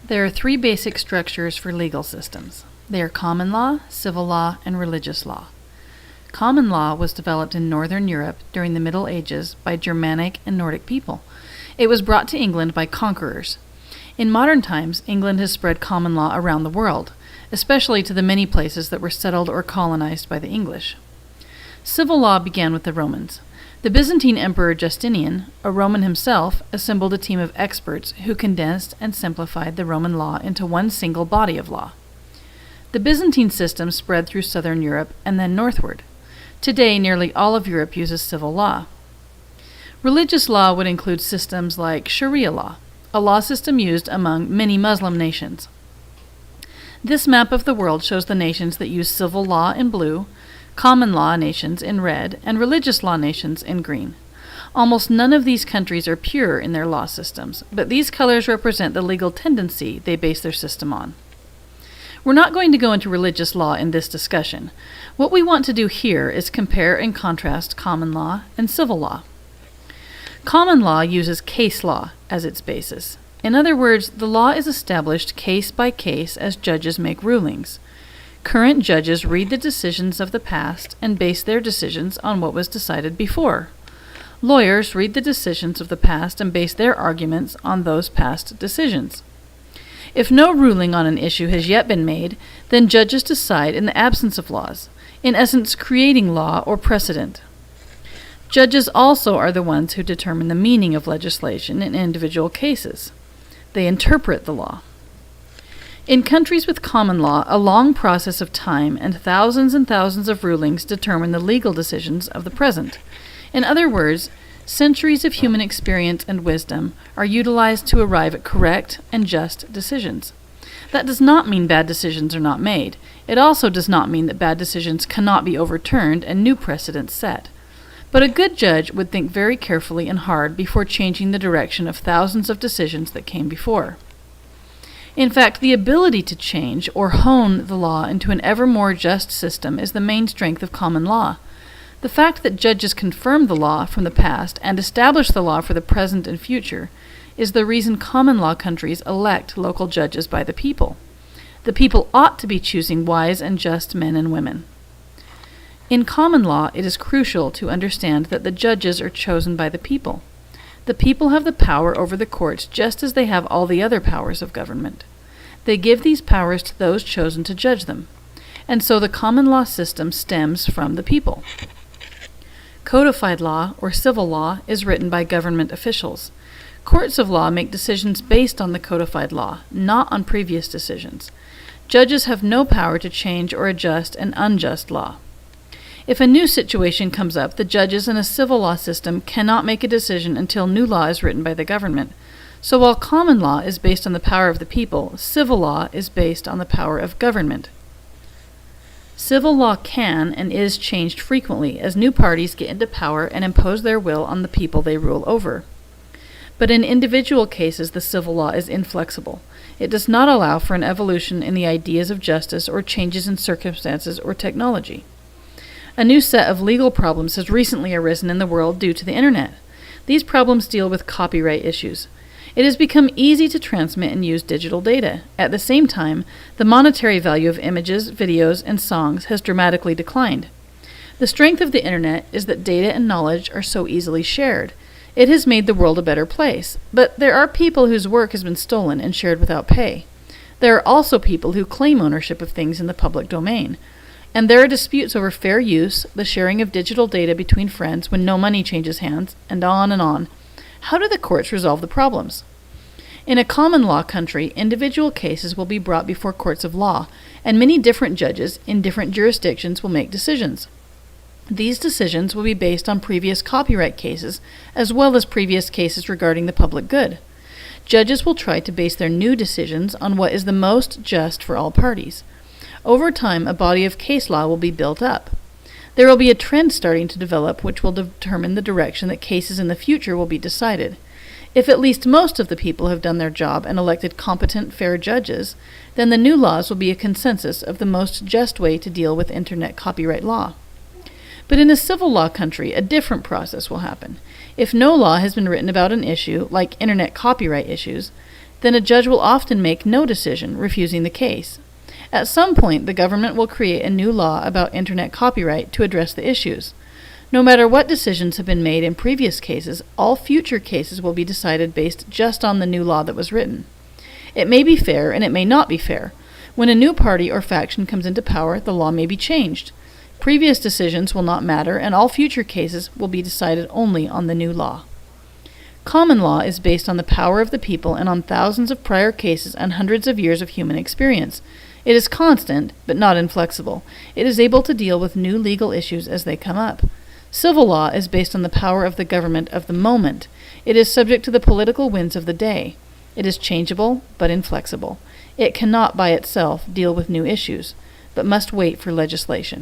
There are three basic structures for legal systems. They are common law, civil law, and religious law. Common law was developed in Northern Europe during the Middle Ages by Germanic and Nordic people. It was brought to England by conquerors. In modern times, England has spread common law around the world, especially to the many places that were settled or colonized by the English. Civil law began with the Romans. The Byzantine Emperor Justinian, a Roman himself, assembled a team of experts who condensed and simplified the Roman law into one single body of law. The Byzantine system spread through southern Europe and then northward. Today, nearly all of Europe uses civil law. Religious law would include systems like Sharia law, a law system used among many Muslim nations. This map of the world shows the nations that use civil law in blue, common law nations in red, and religious law nations in green. Almost none of these countries are pure in their law systems, but these colors represent the legal tendency they base their system on. We're not going to go into religious law in this discussion. What we want to do here is compare and contrast common law and civil law. Common law uses case law as its basis. In other words, the law is established case by case as judges make rulings. Current judges read the decisions of the past and base their decisions on what was decided before. Lawyers read the decisions of the past and base their arguments on those past decisions. If no ruling on an issue has yet been made, then judges decide in the absence of laws, in essence creating law or precedent. Judges also are the ones who determine the meaning of legislation in individual cases. They interpret the law. In countries with common law, a long process of time and thousands of rulings determine the legal decisions of the present. In other words, centuries of human experience and wisdom are utilized to arrive at correct and just decisions. That does not mean bad decisions are not made. It also does not mean that bad decisions cannot be overturned and new precedents set. But a good judge would think very carefully and hard before changing the direction of thousands of decisions that came before. In fact, the ability to change or hone the law into an ever more just system is the main strength of common law. The fact that judges confirm the law from the past and establish the law for the present and future is the reason common law countries elect local judges by the people. The people ought to be choosing wise and just men and women. In common law, it is crucial to understand that the judges are chosen by the people. The people have the power over the courts just as they have all the other powers of government. They give these powers to those chosen to judge them. And so the common law system stems from the people. Codified law, or civil law, is written by government officials. Courts of law make decisions based on the codified law, not on previous decisions. Judges have no power to change or adjust an unjust law. If a new situation comes up, the judges in a civil law system cannot make a decision until new law is written by the government. So while common law is based on the power of the people, civil law is based on the power of government. Civil law can and is changed frequently as new parties get into power and impose their will on the people they rule over. But in individual cases, the civil law is inflexible. It does not allow for an evolution in the ideas of justice or changes in circumstances or technology. A new set of legal problems has recently arisen in the world due to the Internet. These problems deal with copyright issues. It has become easy to transmit and use digital data. At the same time, the monetary value of images, videos, and songs has dramatically declined. The strength of the Internet is that data and knowledge are so easily shared. It has made the world a better place, but there are people whose work has been stolen and shared without pay. There are also people who claim ownership of things in the public domain. And there are disputes over fair use, the sharing of digital data between friends when no money changes hands, and on and on. How do the courts resolve the problems? In a common law country, individual cases will be brought before courts of law, and many different judges in different jurisdictions will make decisions. These decisions will be based on previous copyright cases, as well as previous cases regarding the public good. Judges will try to base their new decisions on what is the most just for all parties. Over time, a body of case law will be built up. There will be a trend starting to develop which will determine the direction that cases in the future will be decided. If at least most of the people have done their job and elected competent, fair judges, then the new laws will be a consensus of the most just way to deal with Internet copyright law. But in a civil law country, a different process will happen. If no law has been written about an issue, like Internet copyright issues, then a judge will often make no decision, refusing the case. At some point, the government will create a new law about internet copyright to address the issues. No matter what decisions have been made in previous cases, all future cases will be decided based just on the new law that was written. It may be fair and it may not be fair. When a new party or faction comes into power, the law may be changed. Previous decisions will not matter, and all future cases will be decided only on the new law. Common law is based on the power of the people and on thousands of prior cases and hundreds of years of human experience. It is constant, but not inflexible. It is able to deal with new legal issues as they come up. Civil law is based on the power of the government of the moment. It is subject to the political winds of the day. It is changeable, but inflexible. It cannot by itself deal with new issues, but must wait for legislation.